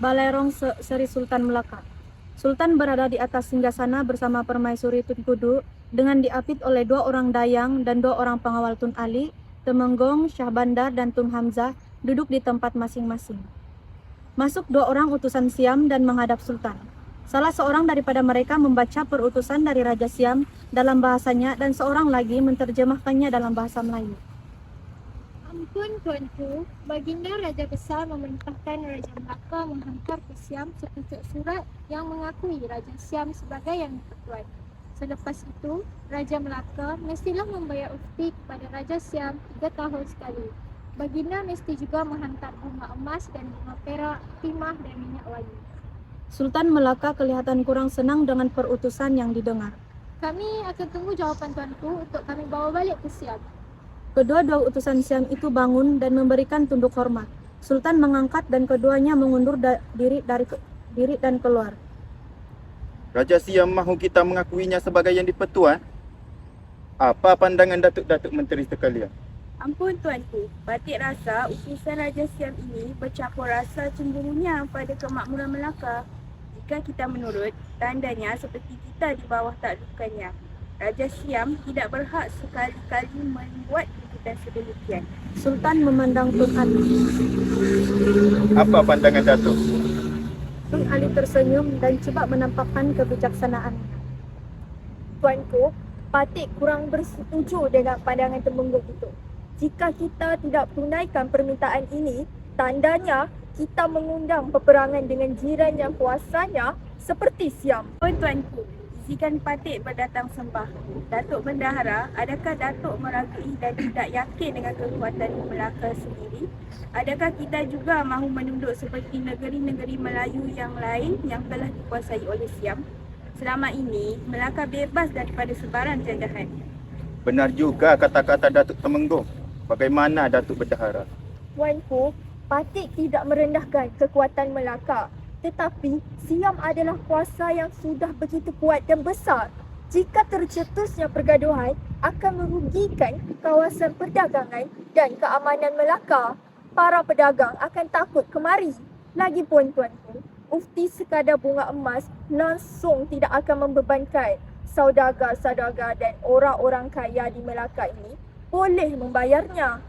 Balerong Seri Sultan Melaka. Sultan berada di atas singgasana bersama Permaisuri Tunkudu dengan diapit oleh 2 orang dayang dan 2 orang pengawal Tun Ali, Temenggong, Syahbandar, dan Tun Hamzah duduk di tempat masing-masing. Masuk 2 orang utusan Siam dan menghadap Sultan. Salah seorang daripada mereka membaca perutusan dari Raja Siam dalam bahasanya dan seorang lagi menerjemahkannya dalam bahasa Melayu. Ampun Tuanku, Baginda Raja Besar memerintahkan Raja Melaka menghantar ke Siam sepucuk surat yang mengakui Raja Siam sebagai yang dipertuan. Selepas itu, Raja Melaka mestilah membayar ufti kepada Raja Siam 3 tahun sekali. Baginda mesti juga menghantar bunga emas dan bunga perak, timah dan minyak wangi. Sultan Melaka kelihatan kurang senang dengan perutusan yang didengar. Kami akan tunggu jawapan Tuanku untuk kami bawa balik ke Siam. Kedua-dua utusan Siam itu bangun dan memberikan tunduk hormat. Sultan mengangkat dan keduanya mengundur diri dan keluar. Raja Siam mahu kita mengakuinya sebagai yang dipertuan? Apa pandangan Datuk-Datuk Menteri sekalian? Ampun Tuanku, Batik rasa utusan Raja Siam ini bercampur rasa cemburunya pada kemakmuran Melaka. Jika kita menurut, tandanya seperti kita di bawah taklukannya. Raja Siam tidak berhak sekali-kali membuat keputusan sedemikian. Sultan memandang Tun Ali. Apa pandangan Datuk? Tun Ali tersenyum dan coba menampakkan kebijaksanaannya. Tuanku, Batik kurang bersetuju dengan pandangan Temenggung itu. Jika kita tidak tunaikan permintaan ini, tandanya kita mengundang peperangan dengan jiran yang kuasanya seperti Siam. Oh Tuanku, izinkan Patik berdatang sembah. Datuk Bendahara, adakah Datuk meragai dan tidak yakin dengan kekuatan Melaka sendiri? Adakah kita juga mahu menunduk seperti negeri-negeri Melayu yang lain yang telah dikuasai oleh Siam? Selama ini, Melaka bebas daripada sebaran jajahan. Benar juga kata-kata Datuk Temenggung. Bagaimana Datuk Bendahara? Tuanku, Batik tidak merendahkan kekuatan Melaka. Tetapi Siam adalah kuasa yang sudah begitu kuat dan besar. Jika tercetusnya pergaduhan akan merugikan kawasan perdagangan dan keamanan Melaka. Para pedagang akan takut kemari. Lagipun Tuanku, ufti sekadar bunga emas langsung tidak akan membebankan saudagar-saudagar dan orang-orang kaya di Melaka ini boleh membayarnya.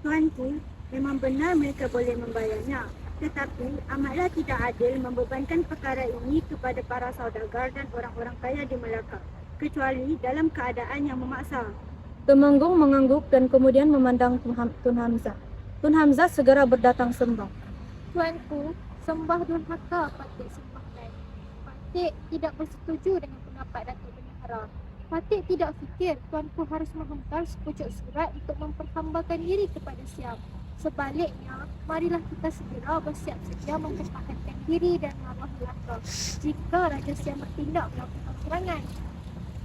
Tuanku, memang benar mereka boleh membayarnya. Tetapi amatlah tidak adil membebankan perkara ini kepada para saudagar dan orang-orang kaya di Melaka, kecuali dalam keadaan yang memaksa. Temenggung mengangguk dan kemudian memandang Tun Hamzah. Tun Hamzah segera berdatang sembah. Tuanku, sembah durhaka Patik sembahkan. Patik tidak bersetuju dengan pendapat Datuk Bendahara. Patik tidak fikir Tuanku harus menghantar sepucuk surat untuk memperhambakan diri kepada Siam. Sebaliknya, marilah kita segera bersiap sedia mempertahankan diri dan maruah Melaka jika Raja Siam bertindak melakukan serangan.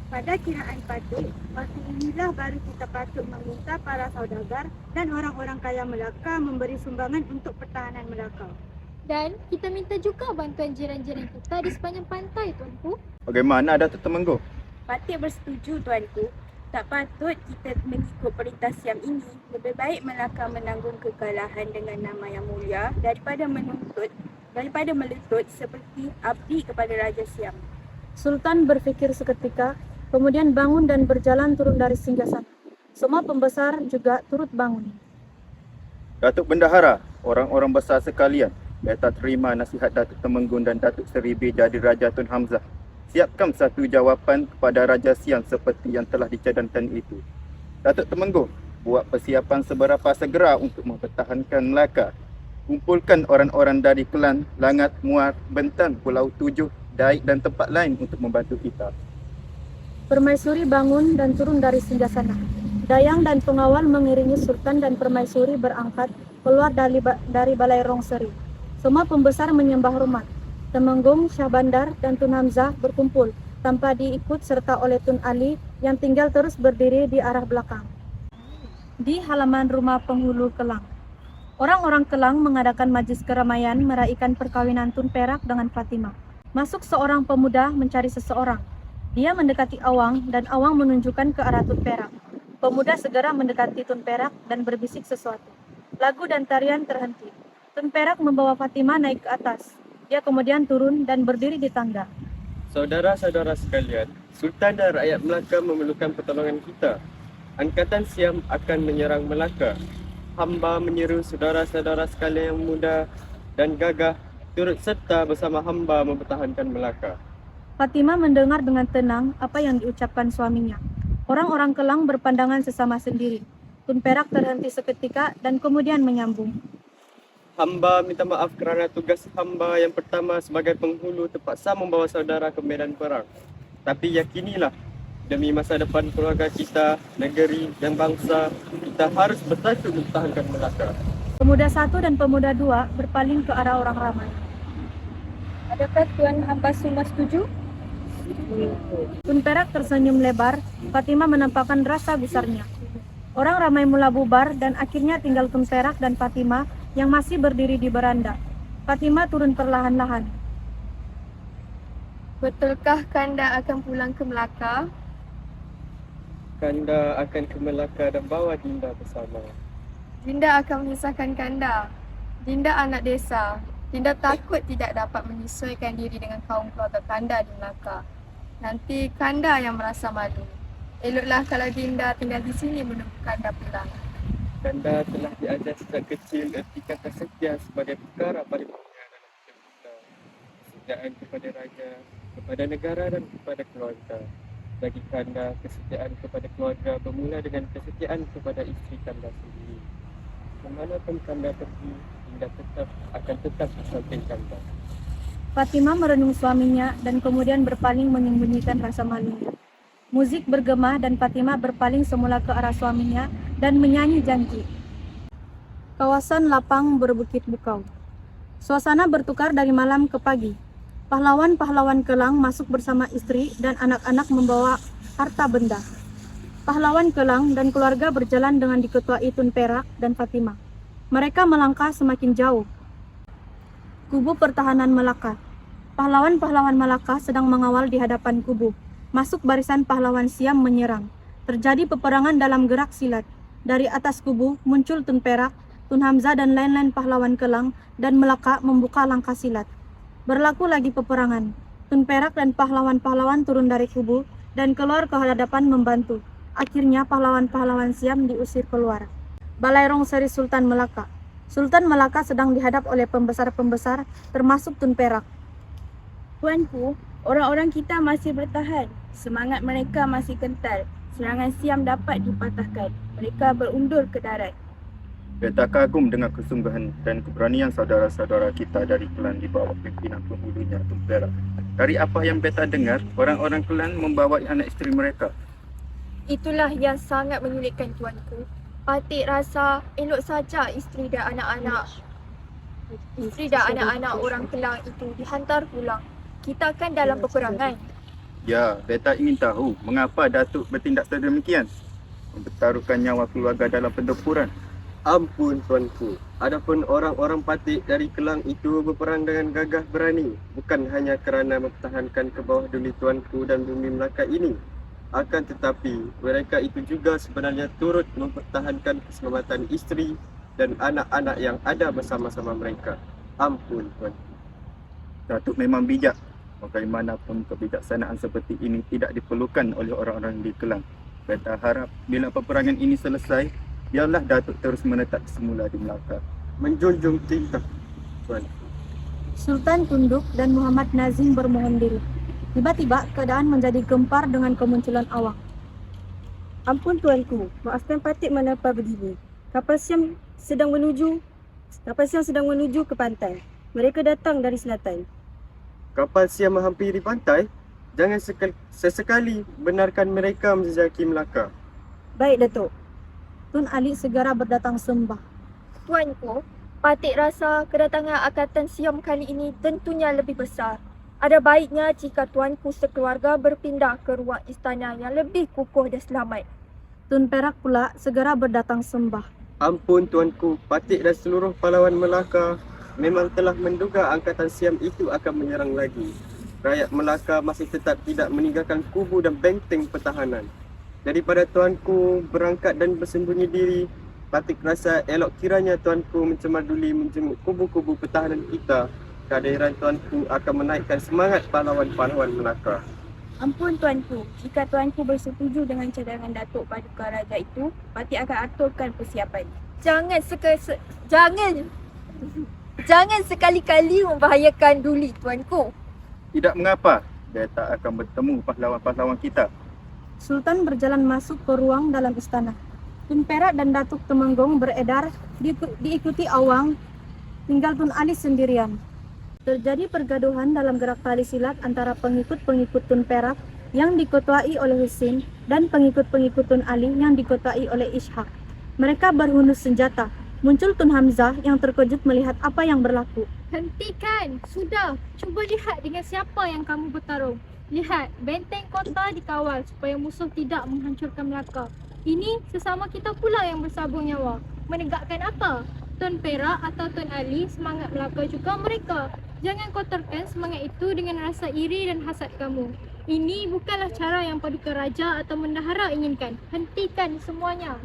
Pada kiraan Patik, waktu inilah baru kita patut meminta para saudagar dan orang-orang kaya Melaka memberi sumbangan untuk pertahanan Melaka. Dan kita minta juga bantuan jiran-jiran kita di sepanjang pantai, Tuanku. Bagaimana Datuk Temenggung? Patik bersetuju Tuanku. Tak patut kita mengikut perintah Siam ini. Lebih baik Melaka menanggung kekalahan dengan nama yang mulia daripada meletup seperti abdi kepada Raja Siam. Sultan berfikir seketika, kemudian bangun dan berjalan turun dari singgasana. Semua pembesar juga turut bangun. Datuk Bendahara, orang-orang besar sekalian, beta terima nasihat Datuk Temenggung dan Datuk Seri B jadi Raja Tun Hamzah. Siapkan satu jawapan kepada Raja Siam seperti yang telah dicadangkan itu. Datuk Temenggung, buat persiapan seberapa segera untuk mempertahankan Melaka. Kumpulkan orang-orang dari Kelang, Langat, Muar, Bentang, Pulau Tujuh, Daik dan tempat lain untuk membantu kita. Permaisuri bangun dan turun dari singgasana. Dayang dan pengawal mengiringi Sultan dan Permaisuri berangkat keluar dari Balerong Seri. Semua pembesar menyembah hormat. Temenggung, Syahbandar, dan Tun Hamzah berkumpul tanpa diikut serta oleh Tun Ali yang tinggal terus berdiri di arah belakang. Di halaman rumah penghulu Kelang. Orang-orang Kelang mengadakan majlis keramaian meraihkan perkawinan Tun Perak dengan Fatimah. Masuk seorang pemuda mencari seseorang. Dia mendekati Awang dan Awang menunjukkan ke arah Tun Perak. Pemuda segera mendekati Tun Perak dan berbisik sesuatu. Lagu dan tarian terhenti. Tun Perak membawa Fatima naik ke atas. Dia kemudian turun dan berdiri di tangga. Saudara-saudara sekalian, Sultan dan rakyat Melaka memerlukan pertolongan kita. Angkatan Siam akan menyerang Melaka. Hamba menyeru saudara-saudara sekalian yang muda dan gagah turut serta bersama hamba mempertahankan Melaka. Fatima mendengar dengan tenang apa yang diucapkan suaminya. Orang-orang Kelang berpandangan sesama sendiri. Tun Perak terhenti seketika dan kemudian menyambung. Hamba minta maaf kerana tugas hamba yang pertama sebagai penghulu terpaksa membawa saudara ke medan perang. Tapi yakinilah, demi masa depan keluarga kita, negeri dan bangsa, kita harus bersatu mempertahankan Melaka. Pemuda satu dan pemuda dua berpaling ke arah orang ramai. Adakah Tuan hamba semua setuju? Tun Perak tersenyum lebar. Fatima menampakkan rasa gusarnya. Orang ramai mula bubar dan akhirnya tinggal Tun Perak dan Fatima yang masih berdiri di beranda. Fatima turun perlahan-lahan. Betulkah Kanda akan pulang ke Melaka? Kanda akan ke Melaka dan bawa Dinda bersama. Dinda akan menyusahkan Kanda. Dinda anak desa. Dinda takut tidak dapat menyesuaikan diri dengan kaum keluarga Kanda di Melaka. Nanti Kanda yang merasa malu. Eloklah kalau Dinda tinggal di sini menunggu Kanda pulang. Kanda telah diajar sejak kecil erti kata setia sebagai perkara paling mulia dalam hidup kita. Kesetiaan kepada raja, kepada negara dan kepada keluarga. Bagi Kanda, kesetiaan kepada keluarga bermula dengan kesetiaan kepada isteri Kanda sendiri. Kemanapun Kanda pergi, Dinda akan tetap di samping Kanda. Fatima merenung suaminya dan kemudian berpaling menyembunyikan rasa malunya. Muzik bergema dan Fatima berpaling semula ke arah suaminya dan menyanyi janji. Kawasan lapang berbukit bukau. Suasana bertukar dari malam ke pagi. Pahlawan-pahlawan Kelang masuk bersama istri dan anak-anak membawa harta benda. Pahlawan Kelang dan keluarga berjalan dengan diketuai Tun Perak dan Fatima. Mereka melangkah semakin jauh. Kubu pertahanan Melaka. Pahlawan-pahlawan Melaka sedang mengawal di hadapan kubu. Masuk barisan pahlawan Siam menyerang. Terjadi peperangan dalam gerak silat. Dari atas kubu muncul Tun Perak, Tun Hamzah dan lain-lain pahlawan Kelang dan Melaka membuka langkah silat. Berlaku lagi peperangan. Tun Perak dan pahlawan-pahlawan turun dari kubu dan keluar ke hadapan membantu. Akhirnya pahlawan-pahlawan Siam diusir keluar. Balairong Seri Sultan Melaka. Sultan Melaka sedang dihadap oleh pembesar-pembesar termasuk Tun Perak. Tuanku, orang-orang kita masih bertahan. Semangat mereka masih kental. Serangan Siam dapat dipatahkan. Mereka berundur ke darat. Beta kagum dengan kesungguhan dan keberanian saudara-saudara kita dari Kelang di bawah pimpinan penghulunya Tun Perak. Dari apa yang beta dengar, orang-orang Kelang membawa anak isteri mereka. Itulah yang sangat menyulitkan tuanku. Patik rasa elok saja isteri dan anak-anak orang Kelang itu dihantar pulang. Kita kan dalam peperangan. Ya, beta ingin tahu mengapa Datuk bertindak sedemikian. Mempertaruhkan nyawa keluarga dalam pertempuran. Ampun tuanku, adapun orang-orang Patik dari Kelang itu berperang dengan gagah berani, bukan hanya kerana mempertahankan ke bawah duli tuanku dan bumi Melaka ini. Akan tetapi, mereka itu juga sebenarnya turut mempertahankan keselamatan isteri dan anak-anak yang ada bersama-sama mereka. Ampun tuanku. Datuk memang bijak. Bagaimanapun kebijaksanaan seperti ini tidak diperlukan oleh orang-orang di Kelang. Beta harap bila peperangan ini selesai, biarlah Datuk terus menetap semula di Melaka. Menjunjung tinggi tuanku. Sultan tunduk dan Muhammad Nazim bermohon diri. Tiba-tiba keadaan menjadi gempar dengan kemunculan awak. Ampun tuanku, maafkan Patik mengapa begini. Kapal Siam sedang menuju ke pantai. Mereka datang dari selatan. Kapal Siam menghampiri pantai, jangan sesekali benarkan mereka menjejaki Melaka. Baik, Datuk. Tun Ali segera berdatang sembah. Tuanku, Patik rasa kedatangan Angkatan Siam kali ini tentunya lebih besar. Ada baiknya jika tuanku sekeluarga berpindah ke ruang istana yang lebih kukuh dan selamat. Tun Perak pula segera berdatang sembah. Ampun tuanku, Patik dan seluruh pahlawan Melaka memang telah menduga Angkatan Siam itu akan menyerang lagi. Rakyat Melaka masih tetap tidak meninggalkan kubu dan benteng pertahanan. Daripada tuanku berangkat dan bersembunyi diri, Patik rasa elok kiranya tuanku mencemaduli menjenguk kubu-kubu pertahanan kita. Kehadiran tuanku akan menaikkan semangat pahlawan-pahlawan Melaka. Ampun tuanku, jika tuanku bersetuju dengan cadangan Datuk Paduka Raja itu, Patik akan aturkan persiapan. Jangan sekali-kali membahayakan Duli, tuanku. Tidak mengapa, dia tak akan bertemu pahlawan-pahlawan kita. Sultan berjalan masuk ke ruang dalam istana. Tun Perak dan Datuk Temenggung beredar diikuti Awang, tinggal Tun Ali sendirian. Terjadi pergaduhan dalam gerak tali silat antara pengikut-pengikut Tun Perak yang diketuai oleh Husin dan pengikut-pengikut Tun Ali yang diketuai oleh Ishak. Mereka berhunus senjata. Muncul Tun Hamzah yang terkejut melihat apa yang berlaku. Hentikan! Sudah! Cuba lihat dengan siapa yang kamu bertarung. Lihat, benteng kota dikawal supaya musuh tidak menghancurkan Melaka. Ini sesama kita pula yang bersabung nyawa. Menegakkan apa? Tun Perak atau Tun Ali semangat Melaka juga mereka. Jangan kotorkan semangat itu dengan rasa iri dan hasad kamu. Ini bukanlah cara yang Paduka Raja atau Bendahara inginkan. Hentikan semuanya.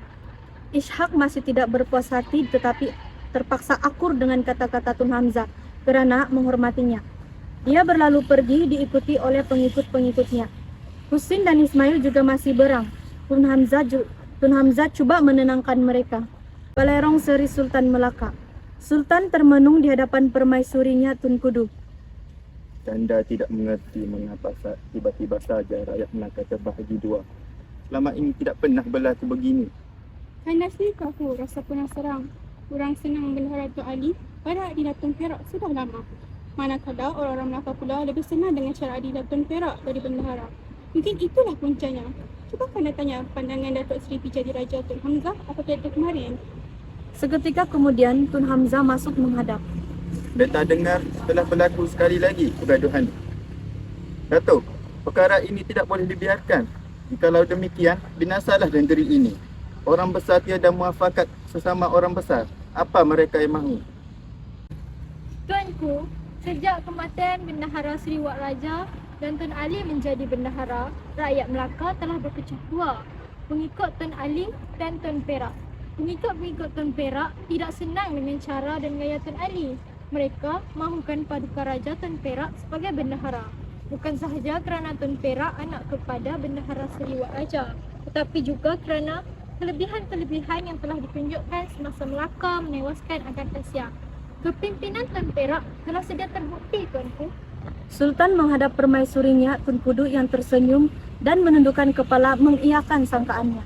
Ishak masih tidak berpuas hati tetapi terpaksa akur dengan kata-kata Tun Hamzah kerana menghormatinya. Dia berlalu pergi diikuti oleh pengikut-pengikutnya. Husin dan Ismail juga masih berang. Tun Hamzah coba menenangkan mereka. Balerong Seri Sultan Melaka. Sultan termenung di hadapan permaisurinya Tun Kudu. Anda tidak mengerti mengapa tiba-tiba saja rakyat Melaka terbahagi dua. Selama ini tidak pernah berlaku begini. Karena sendiri aku rasa penasaran. Orang senang Bendahara Tun Ali pada Adilah Tun Perak sudah lama. Manakala orang-orang Melaka pula lebih senang dengan cara Adilah Tun Perak dari Bendahara. Mungkin itulah puncanya. Cuba anda tanya pandangan Datuk Seri Pijadi Raja Tun Hamzah apabila kemarin. Seketika kemudian Tun Hamzah masuk menghadap. Beta dengar telah berlaku sekali lagi pergaduhan. Datuk, perkara ini tidak boleh dibiarkan. Jikalau demikian, binasalah negeri ini. Orang besar tiada muafakat sesama orang besar. Apa mereka yang mahu? Tuanku, sejak kematian Bendahara Seri Wak Raja dan Tun Ali menjadi bendahara, rakyat Melaka telah berpecah dua. Pengikut Tun Ali dan Tun Perak. Pengikut-pengikut Tun Perak tidak senang dengan cara dan gaya Tun Ali. Mereka mahukan Paduka Raja Tun Perak sebagai bendahara. Bukan sahaja kerana Tun Perak anak kepada Bendahara Seri Wak Raja, tetapi juga kerana kelebihan-kelebihan yang telah ditunjukkan semasa Melaka menewaskan Agan Asia. Kepimpinan Tun Perak telah sedia terbukti, tuanku. Sultan menghadap permaisurinya Tun Kudu yang tersenyum dan menundukkan kepala mengiyakan sangkaannya.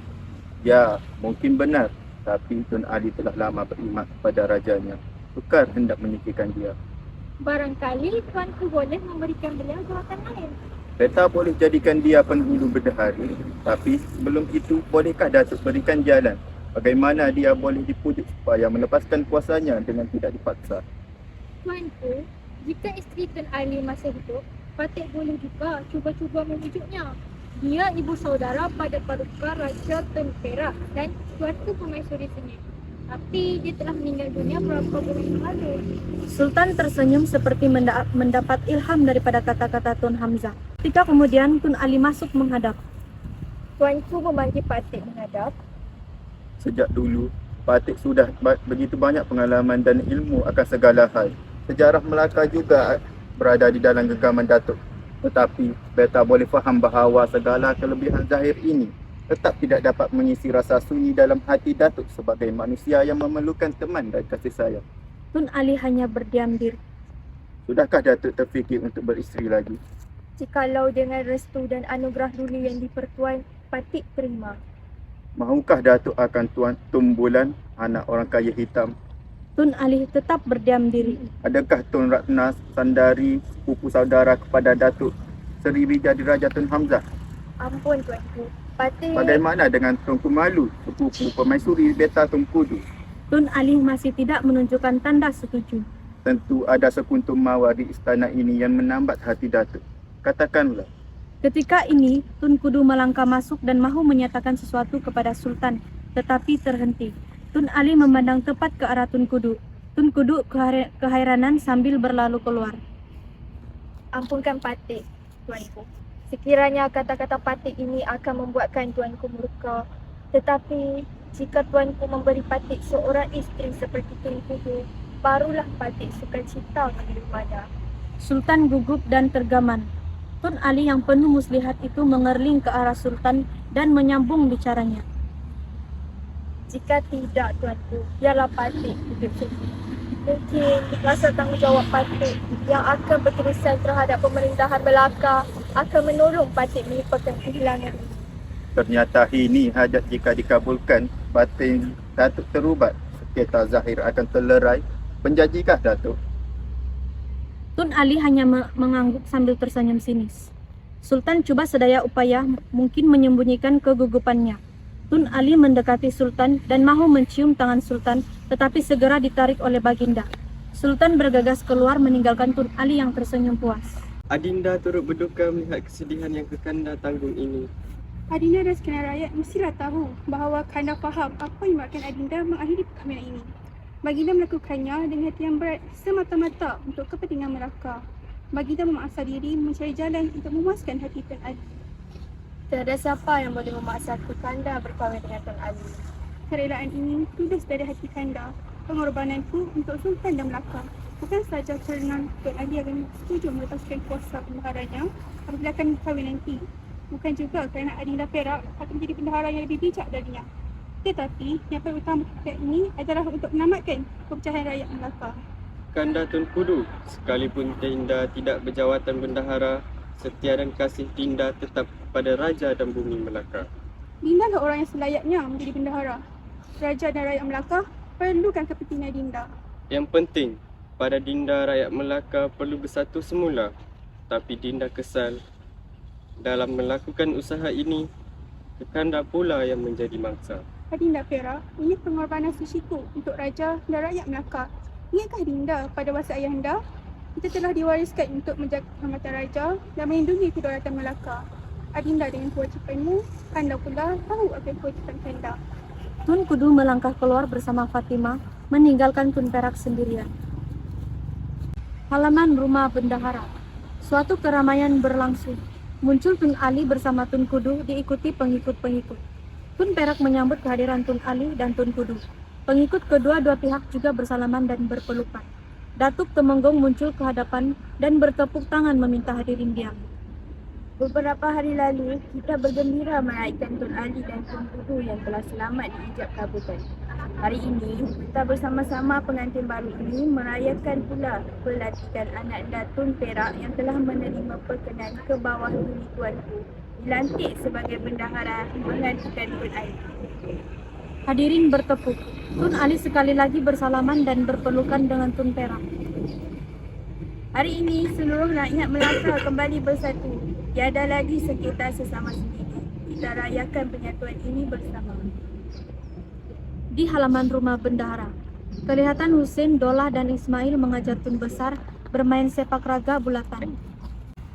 Ya, mungkin benar. Tapi Tun Ali telah lama berimak kepada rajanya. Sukar hendak menyingkirkan dia. Barangkali tuanku boleh memberikan beliau jawatan lain. Beta boleh jadikan dia penghulu berdahara. Tapi sebelum itu, bolehkah Datuk berikan jalan bagaimana dia boleh dipujuk supaya melepaskan kuasanya dengan tidak dipaksa? Tuanku, jika isteri Tun Ali masih hidup, Patik boleh juga cuba-cuba memujuknya. Dia ibu saudara pada Paduka Raja Tun Perak dan tuanku permaisuri sendiri. Tapi dia telah meninggal dunia beberapa bulan yang lalu. Sultan tersenyum seperti mendapat ilham daripada kata-kata Tun Hamzah. Ketika kemudian Tun Ali masuk menghadap. Tuanku memanggil Patik menghadap. Sejak dulu, Patik sudah begitu banyak pengalaman dan ilmu akan segala hal. Sejarah Melaka juga berada di dalam genggaman Datuk. Tetapi, beta boleh faham bahawa segala kelebihan zahir ini tetap tidak dapat mengisi rasa sunyi dalam hati Datuk sebagai manusia yang memerlukan teman dan kasih sayang. Tun Ali hanya berdiam diri. Sudahkah Datuk terfikir untuk beristeri lagi? Jikalau dengan restu dan anugerah dulu yang dipertuan, Patik terima. Mahukah Datuk akan Tun Bulan, anak orang kaya hitam? Tun Ali tetap berdiam diri. Adakah Tun Ratna Sandari, sepupu saudara kepada Datuk Seri Pijadi Raja Tun Hamzah? Ampun tuanku. Patik. Bagaimana dengan Tun Kumalu, sepupu permaisuri Beta Tun Kudu? Tun Ali masih tidak menunjukkan tanda setuju. Tentu ada sekuntum mawar di istana ini yang menambat hati Datuk. Katakanlah. Ketika ini, Tun Kudu melangkah masuk dan mahu menyatakan sesuatu kepada Sultan, tetapi terhenti. Tun Ali memandang tepat ke arah Tun Kudu. Tun Kudu kehairanan sambil berlalu keluar. Ampunkan Patik, tuanku. Sekiranya kata-kata Patik ini akan membuatkan tuanku murka. Tetapi Jika tuanku memberi Patik seorang isteri seperti Tun Kudu, barulah Patik sukacita menerimanya. Sultan gugup dan tergaman. Tun Ali yang penuh muslihat itu mengerling ke arah Sultan dan menyambung bicaranya. Jika tidak, tuanku, biarlah Patik hidup sendiri. Mungkin rasa tanggungjawab Patik yang akan berterusan terhadap pemerintahan Melaka akan menolong Patik melupakan kehilangan ini. Ternyata ini hajat jika dikabulkan, batin Datuk terubat. Sekretar Zahir akan terlerai. Penjanjikah Datuk? Tun Ali hanya mengangguk sambil tersenyum sinis. Sultan cuba sedaya upaya mungkin menyembunyikan kegugupannya. Tun Ali mendekati Sultan dan mahu mencium tangan Sultan, tetapi segera ditarik oleh Baginda. Sultan bergegas keluar meninggalkan Tun Ali yang tersenyum puas. Adinda turut berduka melihat kesedihan yang Kakanda tanggung ini. Adinda dan sekenal rakyat mestilah tahu bahawa Kanda faham apa yang menyebabkan Adinda mengakhiri perkahwinan ini. Baginda melakukannya dengan hati yang berat semata-mata untuk kepentingan Melaka. Baginda memaksa diri mencari jalan untuk memuaskan hati Tun Ali. Tiada siapa yang boleh memaksaku Kanda berkahwin dengan Tun Ali. Kerelaan ini tulus dari hati Kanda. Pengorbananku untuk Sultan dan Melaka bukan sahaja kerana Tun Ali akan setuju melepaskan kuasa bendaharanya apabila akan berkahwin nanti. Bukan juga kerana Adinda Perak akan menjadi bendahara yang lebih bijak darinya. Tetapi yang paling utama ketika ini adalah untuk menamatkan perpecahan rakyat Melaka. Kanda Tun Kudu, sekalipun Dinda tidak berjawatan bendahara, setia dan kasih Dinda tetap pada Raja dan Bumi Melaka. Dinda adalah orang yang selayaknya menjadi bendahara. Raja dan rakyat Melaka perlukan kepentingan Dinda. Yang penting, pada Dinda rakyat Melaka perlu bersatu semula. Tapi Dinda kesal, dalam melakukan usaha ini, Kakanda pula yang menjadi mangsa. Adinda Perak, ini pengorbanan suciku untuk Raja dan rakyat Melaka. Ingatkah Dinda pada masa ayahanda, kita telah diwariskan untuk menjaga kehormatan Raja dan melindungi kedaulatan Melaka. Adinda dengan kewajipanmu, Kanda pula tahu akan kewajipan Kanda. Tun Kudu melangkah keluar bersama Fatimah, meninggalkan Tun Perak sendirian. Halaman rumah bendahara. Suatu keramaian berlangsung. Muncul Tun Ali bersama Tun Kudu diikuti pengikut-pengikut. Tun Perak menyambut kehadiran Tun Ali dan Tun Kudu. Pengikut kedua-dua pihak juga bersalaman dan berpelukan. Datuk Temenggong muncul ke hadapan dan bertepuk tangan meminta hadirin diam. Beberapa hari lalu, kita bergembira meraihkan Tun Ali dan Tun Kudu yang telah selamat di ijab kabutan. Hari ini, kita bersama-sama pengantin baru ini merayakan pula pelantikan anak Tun Perak yang telah menerima perkenan ke bawah duri tuanku, dilantik sebagai bendahara menggantikan Tun Ali. Hadirin bertepuk. Tun Ali sekali lagi bersalaman dan berpelukan dengan Tun Perak. Hari ini, seluruh rakyat Melaka kembali bersatu. Tiada lagi sengketa sesama sendiri. Kita rayakan penyatuan ini bersama. Di halaman rumah bendahara, kelihatan Husein, Dolah, dan Ismail mengajar Tun Besar bermain sepak raga bulatan.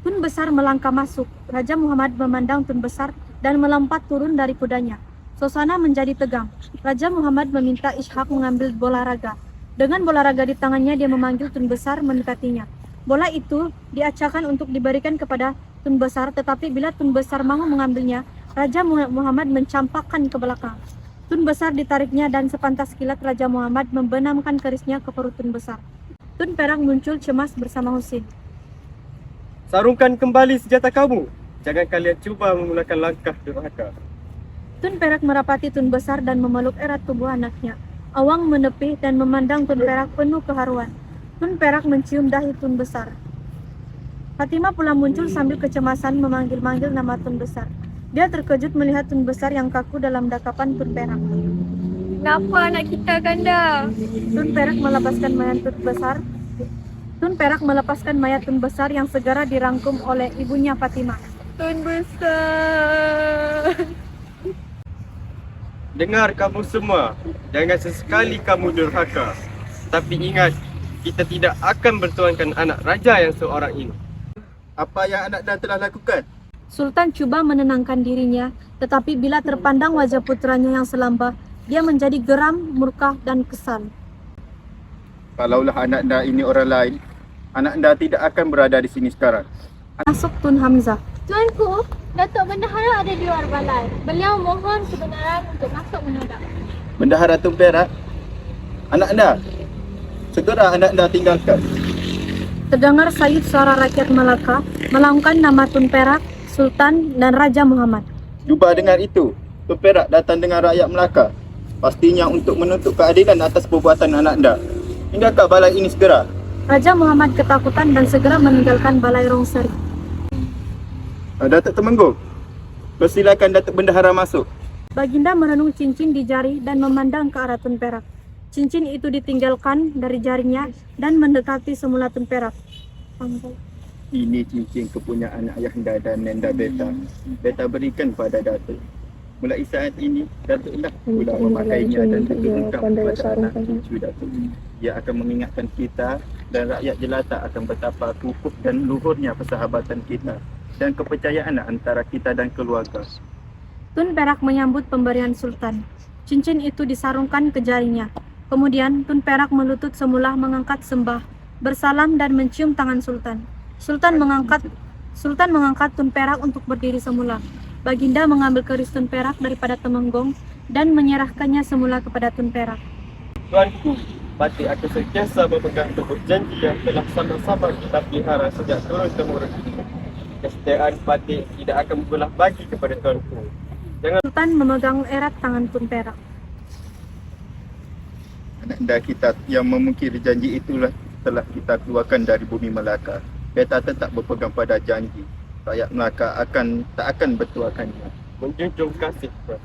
Tun Besar melangkah masuk. Raja Muhammad memandang Tun Besar dan melompat turun dari kudanya. Suasana menjadi tegang. Raja Muhammad meminta Ishak mengambil bola raga. Dengan bola raga di tangannya, dia memanggil Tun Besar mendekatinya. Bola itu diacahkan untuk diberikan kepada Tun Besar, tetapi bila Tun Besar mahu mengambilnya, Raja Muhammad mencampakkan ke belakang. Tun Besar ditariknya dan sepantas kilat Raja Muhammad membenamkan kerisnya ke perut Tun Besar. Tun Perak muncul cemas bersama Husein. Sarungkan kembali senjata kamu. Jangan kalian cuba menggunakan langkah durhaka. Tun Perak merapati Tun Besar dan memeluk erat tubuh anaknya. Awang menepi dan memandang Tun Perak penuh keharuan. Tun Perak mencium dahi Tun Besar. Fatimah pula muncul sambil kecemasan memanggil-manggil nama Tun Besar. Dia terkejut melihat Tun Besar yang kaku dalam dakapan Tun Perak. Kenapa anak kita, Kanda? Tun Perak melepaskan mayat Tun Besar. Tun Perak melepaskan mayat Tun Besar yang segera dirangkum oleh ibunya Fatimah. Tun Besar. Dengar kamu semua, jangan sesekali kamu durhaka. Tapi ingat, kita tidak akan bertuankan anak raja yang seorang ini. Apa yang anak dan telah lakukan? Sultan cuba menenangkan dirinya, tetapi bila terpandang wajah putranya yang selamba, dia menjadi geram, murka, dan kesal. Kalaulah anak anda ini orang lain, anak anda tidak akan berada di sini sekarang. Masuk Tun Hamzah. Tuanku, Datuk Bendahara ada di luar balai. Beliau mohon kebenaran untuk masuk menghadap. Bendahara Tun Perak, anak anda, segera anak anda tinggalkan. Terdengar sayup suara rakyat Melaka melangkan nama Tun Perak, Sultan dan Raja Muhammad. Cuba dengar itu, Tun Perak datang dengan rakyat Melaka. Pastinya untuk menuntut keadilan atas perbuatan anak anda. Tinggalkan balai ini segera. Raja Muhammad ketakutan dan segera meninggalkan Balai Rongseri. Datuk Temenggung, persilakan Datuk Bendahara masuk. Baginda menenung cincin di jari dan memandang ke arah Tun Perak. Cincin itu ditinggalkan dari jarinya dan mendekati semula Tun Perak. Ini cincin kepunyaan ayahanda dan nenda beta. Beta berikan pada Datuk. Mulai saat ini, Datuk hendak pula memakainya dan diturunkan kepada anak cucu Datuk. Ia akan mengingatkan kita dan rakyat jelata akan betapa kukuh dan luhurnya persahabatan kita dan kepercayaan antara kita dan keluarga. Tun Perak menyambut pemberian Sultan. Cincin itu disarungkan ke jarinya. Kemudian Tun Perak melutut semula mengangkat sembah, bersalam dan mencium tangan Sultan. Sultan mengangkat Tun Perak untuk berdiri semula. Baginda mengambil keris Tun Perak daripada Temenggung dan menyerahkannya semula kepada Tun Perak. Tuanku, Patik akan sentiasa memegang teguh janji yang telah sama-sama kita pelihara sejak turun-temurun. Kesetiaan Patik tidak akan berbelah bagi kepada tuanku. Sultan memegang erat tangan Tun Perak. Anak anda kita yang memungkiri janji itulah telah kita keluarkan dari bumi Melaka. Beta tetap berpegang pada janji. Rakyat Melaka tak akan bertuakannya. Menjunjung kasih, Tuan.